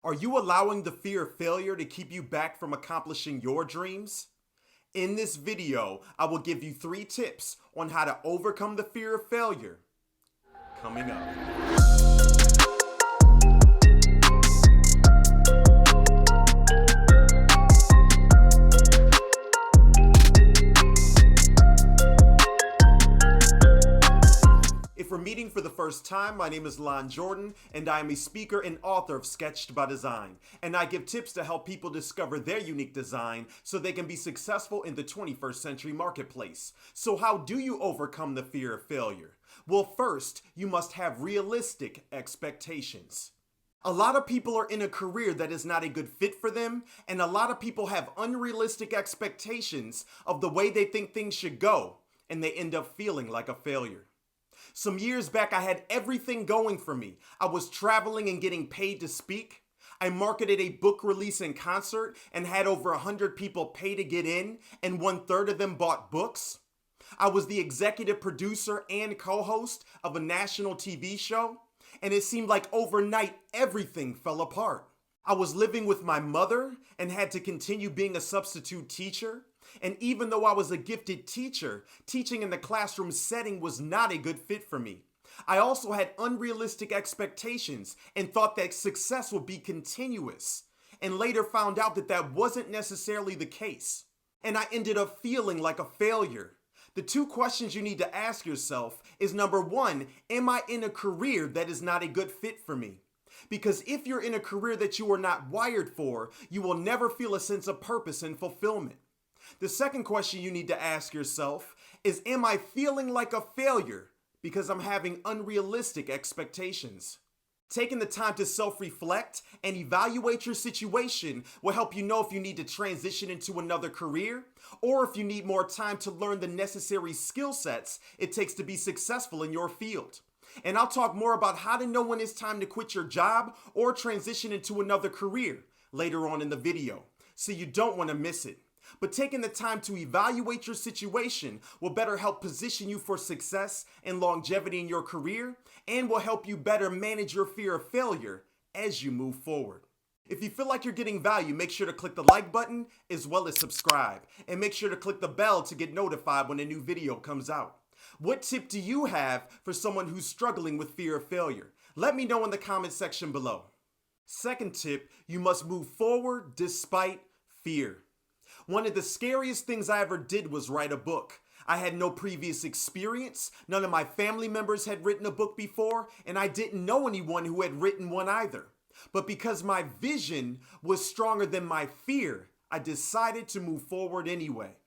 Are you allowing the fear of failure to keep you back from accomplishing your dreams? In this video, I will give you 3 tips on how to overcome the fear of failure. Coming up. If we're meeting for the first time, my name is Lon Jordan, and I am a speaker and author of Sketched by Design. And I give tips to help people discover their unique design so they can be successful in the 21st century marketplace. So how do you overcome the fear of failure? Well, first, you must have realistic expectations. A lot of people are in a career that is not a good fit for them, and a lot of people have unrealistic expectations of the way they think things should go, and they end up feeling like a failure. Some years back, I had everything going for me. I was traveling and getting paid to speak. I marketed a book release and concert and had over 100 people pay to get in, and 1/3 of them bought books. I was the executive producer and co-host of a national TV show, and it seemed like overnight everything fell apart. I was living with my mother and had to continue being a substitute teacher. And even though I was a gifted teacher, teaching in the classroom setting was not a good fit for me. I also had unrealistic expectations and thought that success would be continuous, and later found out that that wasn't necessarily the case. And I ended up feeling like a failure. The 2 questions you need to ask yourself is, number 1, am I in a career that is not a good fit for me? Because if you're in a career that you are not wired for, you will never feel a sense of purpose and fulfillment. The second question you need to ask yourself is, am I feeling like a failure because I'm having unrealistic expectations? Taking the time to self-reflect and evaluate your situation will help you know if you need to transition into another career or if you need more time to learn the necessary skill sets it takes to be successful in your field. And I'll talk more about how to know when it's time to quit your job or transition into another career later on in the video, so you don't want to miss it. But taking the time to evaluate your situation will better help position you for success and longevity in your career, and will help you better manage your fear of failure as you move forward. If you feel like you're getting value, make sure to click the like button as well as subscribe, and make sure to click the bell to get notified when a new video comes out. What tip do you have for someone who's struggling with fear of failure? Let me know in the comment section below. Second tip, you must move forward despite fear. One of the scariest things I ever did was write a book. I had no previous experience, none of my family members had written a book before, and I didn't know anyone who had written one either. But because my vision was stronger than my fear, I decided to move forward anyway.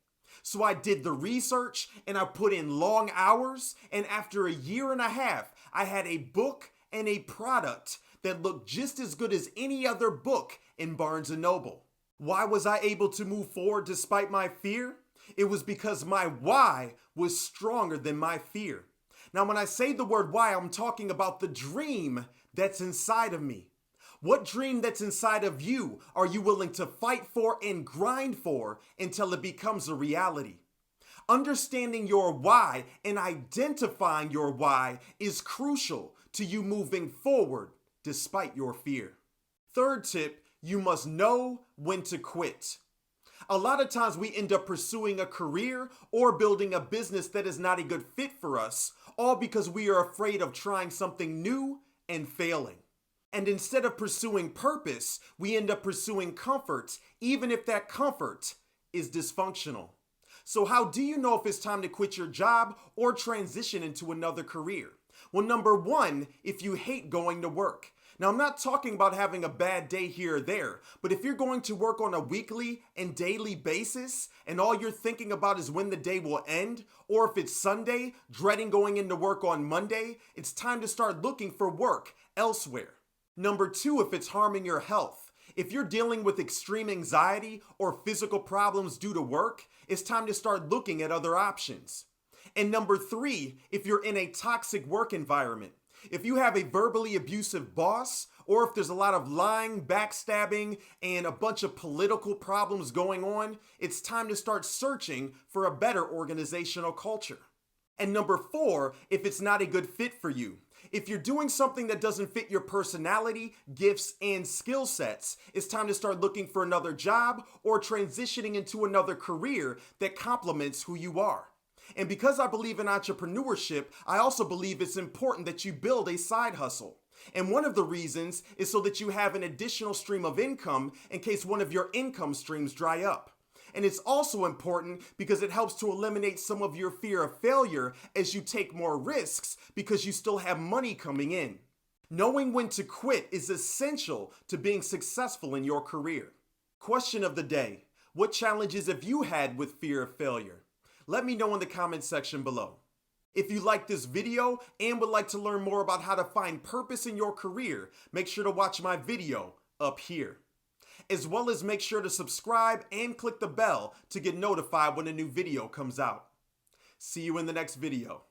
So I did the research and I put in long hours, and after a year and a half, I had a book and a product that looked just as good as any other book in Barnes & Noble. Why was I able to move forward despite my fear? It was because my why was stronger than my fear. Now, when I say the word why, I'm talking about the dream that's inside of me. What dream that's inside of you are you willing to fight for and grind for until it becomes a reality? Understanding your why and identifying your why is crucial to you moving forward despite your fear. Third tip, you must know when to quit. A lot of times we end up pursuing a career or building a business that is not a good fit for us, all because we are afraid of trying something new and failing. And instead of pursuing purpose, we end up pursuing comfort, even if that comfort is dysfunctional. So how do you know if it's time to quit your job or transition into another career? Well, number 1, if you hate going to work. Now, I'm not talking about having a bad day here or there, but if you're going to work on a weekly and daily basis and all you're thinking about is when the day will end, or if it's Sunday, dreading going into work on Monday, it's time to start looking for work elsewhere. Number 2, if it's harming your health. If you're dealing with extreme anxiety or physical problems due to work, it's time to start looking at other options. And number 3, if you're in a toxic work environment. If you have a verbally abusive boss, or if there's a lot of lying, backstabbing, and a bunch of political problems going on, it's time to start searching for a better organizational culture. And number 4, if it's not a good fit for you. If you're doing something that doesn't fit your personality, gifts, and skill sets, it's time to start looking for another job or transitioning into another career that complements who you are. And because I believe in entrepreneurship, I also believe it's important that you build a side hustle. And one of the reasons is so that you have an additional stream of income in case one of your income streams dry up. And it's also important because it helps to eliminate some of your fear of failure as you take more risks because you still have money coming in. Knowing when to quit is essential to being successful in your career. Question of the day: what challenges have you had with fear of failure? Let me know in the comment section below. If you like this video and would like to learn more about how to find purpose in your career, make sure to watch my video up here. As well as make sure to subscribe and click the bell to get notified when a new video comes out. See you in the next video.